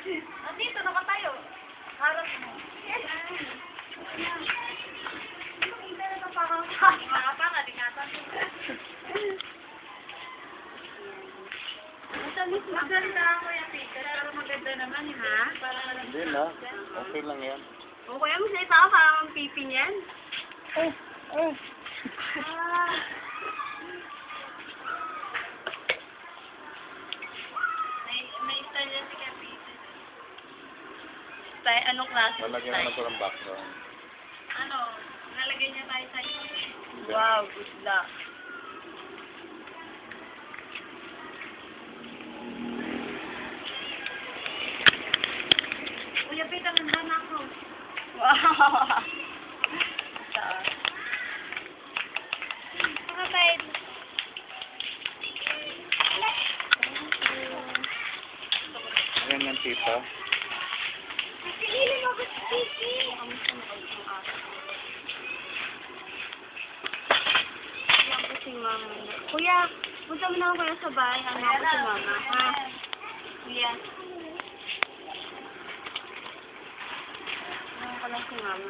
Nandito, nakatayo. Harap mo. Yes. Hindi na parang makapanga, di nata. Maganda ako yung picture, pero maganda naman, ha? Hindi na. Okay lang yan. O, kaya mo siya ipaka parang ang pipi niyan. May style niya si Kapita. Style, anong klase? Lalagyan naman ito ng background. Ano? Nalagay niya tayo sa iyo. Hindi. Wow, good luck. Kuya Pita, nandun ako. Wow! Nakapait. Yan yan, tita. Silili mo ba si Kiki? Ayan po si Mama. Kuya, punta mo na ako kuya sa bahay. Ano ako si Mama, ha? Kuya. Ano ko lang si Mama.